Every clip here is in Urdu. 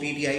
PTI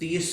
30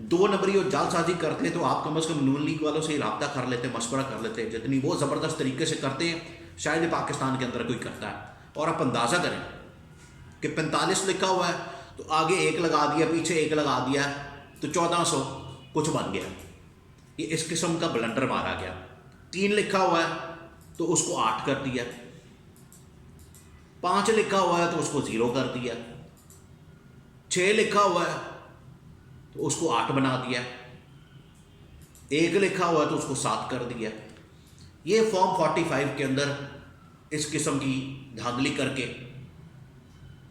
دو نمبری اور جال سازی کرتے ہیں تو آپ کم از کم نون لیگ والوں سے رابطہ کر لیتے ہیں, مشورہ کر لیتے ہیں. جتنی وہ زبردست طریقے سے کرتے ہیں شاید پاکستان کے اندر کوئی کرتا ہے. اور آپ اندازہ کریں کہ 45 لکھا ہوا ہے تو آگے 1 لگا دیا, پیچھے 1 لگا دیا, تو 1400 کچھ بن گیا. یہ اس قسم کا بلنڈر مارا گیا. 3 لکھا ہوا ہے تو اس کو 8 کر دیا, 5 لکھا ہوا ہے تو اس کو 0 کر دیا, 6 لکھا ہوا ہے تو اس کو 8 بنا دیا, 1 لکھا ہوا ہے تو اس کو 7 کر دیا. یہ فارم 45 کے اندر اس قسم کی دھاندلی کر کے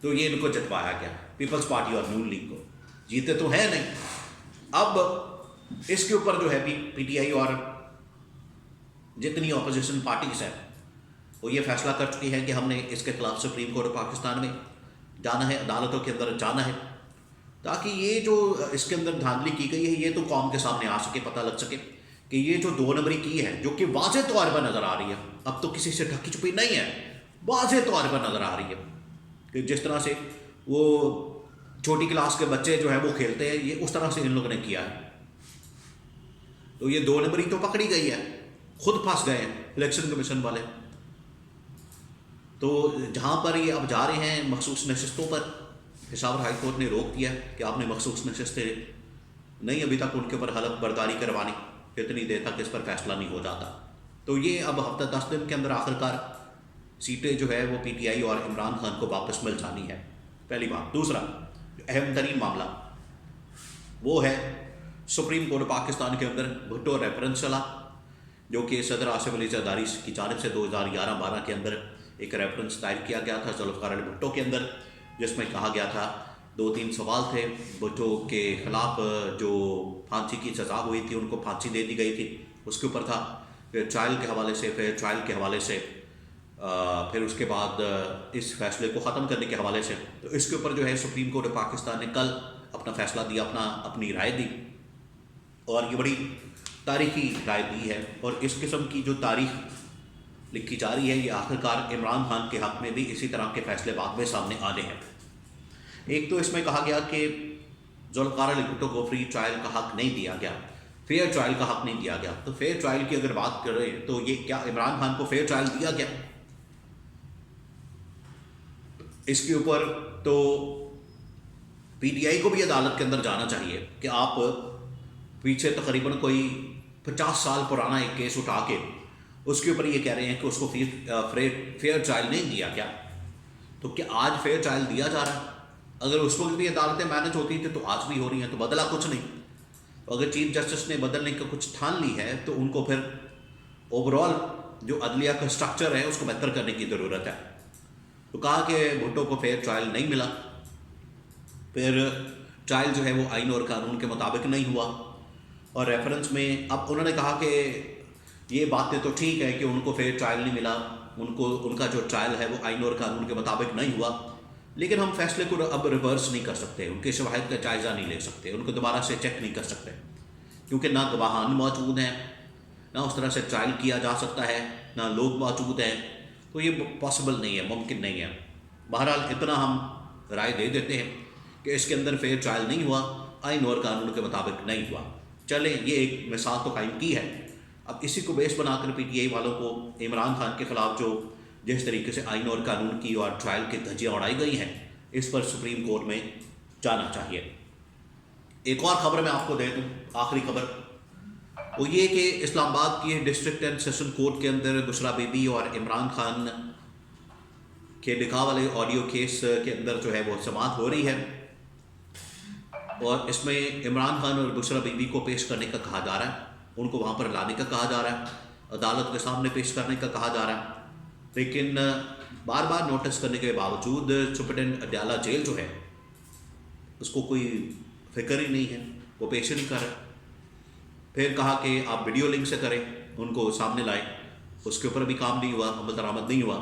تو یہ ان کو جتوایا گیا, پیپلز پارٹی اور نون لیگ کو. جیتے تو ہے نہیں. اب اس کے اوپر جو ہے پی ٹی آئی اور جتنی اپوزیشن پارٹیز ہیں وہ یہ فیصلہ کر چکی ہے کہ ہم نے اس کے خلاف سپریم کورٹ پاکستان میں جانا ہے, عدالتوں کے اندر جانا ہے, تاکہ یہ جو اس کے اندر دھاندلی کی گئی ہے یہ تو قوم کے سامنے آ سکے, پتہ لگ سکے کہ یہ جو 2 نمبری کی ہے جو کہ واضح طور پر نظر آ رہی ہے, اب تو کسی سے ڈھکی چھپی نہیں ہے, واضح طور پر نظر آ رہی ہے کہ جس طرح سے وہ چھوٹی کلاس کے بچے جو ہے وہ کھیلتے ہیں, یہ اس طرح سے ان لوگوں نے کیا ہے. تو یہ 2 نمبری تو پکڑی گئی ہے, خود پھنس گئے ہیں الیکشن کمیشن والے. تو جہاں پر یہ اب جا رہے ہیں مخصوص نشستوں پر, پشاور ہائی کورٹ نے روک دیا کہ آپ نے مخصوص نشستیں نہیں ابھی تک ان کے اوپر حلف برداری کروانی, اتنی دیر تک اس پر فیصلہ نہیں ہو جاتا. تو یہ اب ہفتہ 10 دن کے اندر آخرکار سیٹیں جو ہے وہ پی ٹی آئی اور عمران خان کو واپس مل جانی ہے, پہلی بات. دوسرا اہم ترین معاملہ وہ ہے سپریم کورٹ پاکستان کے اندر بھٹو ریفرنس چلا, جو کہ صدر آصف علی زرداری کی جانب سے 2011-12 کے اندر ایک ریفرنس دائر کیا گیا تھا ذوالفقار علی بھٹو کے اندر, جس میں کہا گیا تھا 2-3 سوال تھے. بھٹو کے خلاف جو پھانسی کی سزا ہوئی تھی ان کو پھانسی دے دی گئی تھی, اس کے اوپر تھا. پھر ٹرائل کے حوالے سے, پھر ٹرائل کے حوالے سے, پھر اس کے بعد اس فیصلے کو ختم کرنے کے حوالے سے. تو اس کے اوپر جو ہے سپریم کورٹ پاکستان نے کل اپنا فیصلہ دیا, اپنی رائے دی, اور یہ بڑی تاریخی رائے دی ہے. اور اس قسم کی جو تاریخ لکھی جا رہی ہے یہ آخرکار عمران خان کے حق میں بھی اسی طرح کے فیصلے بعد میں سامنے آنے ہیں. ایک تو اس میں کہا گیا کہ ذوالفقار علی بھٹو کو فری ٹرائل کا حق نہیں دیا گیا, فیئر ٹرائل کا حق نہیں دیا گیا. تو فیئر ٹرائل کی اگر بات کریں تو یہ کیا عمران خان کو فیئر ٹرائل دیا گیا؟ اس کے اوپر تو پی ٹی آئی کو بھی عدالت کے اندر جانا چاہیے کہ آپ پیچھے تقریباً کوئی 50 سال پرانا ایک کیس اٹھا کے اس کے اوپر یہ کہہ رہے ہیں کہ اس کو فیئر ٹرائل نہیں دیا گیا. تو کیا آج فیئر ٹرائل دیا جا رہا ہے؟ اگر اس وقت بھی عدالتیں مینج ہوتی تھیں تو آج بھی ہو رہی ہیں, تو بدلا کچھ نہیں. اگر چیف جسٹس نے بدلنے کا کچھ ٹھان لی ہے تو ان کو پھر اوور آل جو عدلیہ کا سٹرکچر ہے اس کو بہتر کرنے کی ضرورت ہے. تو کہا کہ بھٹو کو فیئر ٹرائل نہیں ملا, پھر ٹرائل جو ہے وہ آئین اور قانون کے مطابق نہیں ہوا, اور ریفرنس میں اب انہوں نے کہا کہ یہ باتیں تو ٹھیک ہے کہ ان کو فیئر ٹرائل نہیں ملا, ان کا جو ٹرائل ہے وہ آئین اور قانون کے مطابق نہیں ہوا, لیکن ہم فیصلے کو اب ریورس نہیں کر سکتے, ان کے شواہد کا جائزہ نہیں لے سکتے, ان کو دوبارہ سے چیک نہیں کر سکتے, کیونکہ نہ گواہان موجود ہیں, نہ اس طرح سے ٹرائل کیا جا سکتا ہے, نہ لوگ موجود ہیں. تو یہ پاسبل نہیں ہے, ممکن نہیں ہے. بہرحال اتنا ہم رائے دے دیتے ہیں کہ اس کے اندر فیئر ٹرائل نہیں ہوا, آئین اور قانون کے مطابق نہیں ہوا. چلیں یہ ایک مثال تو قائم کی ہے. اب اسی کو بیس بنا کر پی ٹی آئی والوں کو عمران خان کے خلاف جو جس طریقے سے آئین اور قانون کی اور ٹرائل کی دھجیاں اڑائی گئی ہیں اس پر سپریم کورٹ میں جانا چاہیے. ایک اور خبر میں آپ کو دے دوں, آخری خبر وہ یہ کہ اسلام آباد کی ڈسٹرکٹ اینڈ سیشن کورٹ کے اندر بشرا بی بی اور عمران خان کے نکاح والے آڈیو کیس کے اندر جو ہے وہ سماعت ہو رہی ہے, اور اس میں عمران خان اور بشرا بی بی کو پیش کرنے کا کہا جا رہا ہے, ان کو وہاں پر لانے کا کہا جا رہا ہے, عدالت کے سامنے پیش کرنے کا کہا جا رہا ہے. لیکن بار بار نوٹس کرنے کے باوجود سپرنٹینڈنٹ اڈیالہ جیل جو ہے اس کو کوئی فکر ہی نہیں ہے, وہ پیش نہیں کر رہے. پھر کہا کہ آپ ویڈیو لنک سے کریں, ان کو سامنے لائیں, اس کے اوپر بھی کام نہیں ہوا, عمل درآمد نہیں ہوا.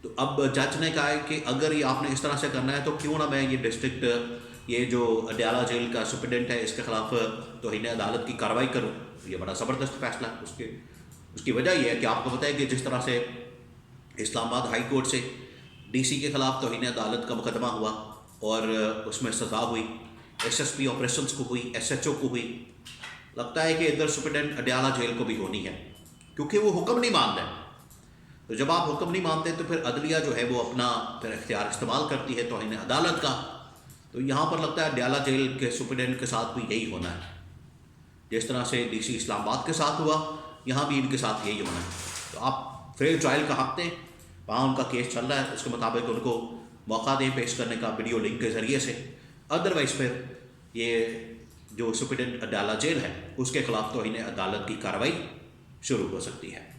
تو اب جج نے کہا ہے کہ اگر یہ آپ نے اس طرح سے کرنا ہے تو کیوں نہ میں یہ ڈسٹرکٹ یہ جو اڈیالہ جیل کا سپرنٹینڈنٹ ہے اس کے خلاف توہین عدالت کی کارروائی کروں. یہ بڑا زبردست فیصلہ ہے. اس کی وجہ یہ ہے کہ آپ کو پتہ ہے کہ جس طرح سے اسلام آباد ہائی کورٹ سے ڈی سی کے خلاف توہین عدالت کا مقدمہ ہوا اور اس میں سزا ہوئی, ایس ایس پی آپریشنس کو ہوئی، ایس ایچ او کو ہوئی، لگتا ہے کہ ادھر سپرنٹینڈنٹ اڈیالہ جیل کو بھی ہونی ہے، کیونکہ وہ حکم نہیں مان رہے۔ تو جب آپ حکم نہیں مانتے تو پھر عدلیہ جو ہے وہ اپنا پھر اختیار استعمال کرتی ہے توہین عدالت کا۔ تو یہاں پر لگتا ہے اڈیالہ جیل کے سپرنٹینڈنٹ کے ساتھ بھی یہی ہونا ہے، جس طرح سے ڈی سی اسلام آباد کے ساتھ ہوا، یہاں بھی ان کے ساتھ یہی ہونا ہے۔ تو آپ فیئر ٹرائل کا حق دیں، وہاں ان کا کیس چل رہا ہے، اس کے مطابق ان کو موقع دیں پیش کرنے کا ویڈیو لنک کے ذریعے سے، ادروائز پھر یہ جو سپرنٹینڈنٹ اڈیالہ جیل ہے اس کے خلاف توہین عدالت کی کارروائی شروع ہو سکتی ہے۔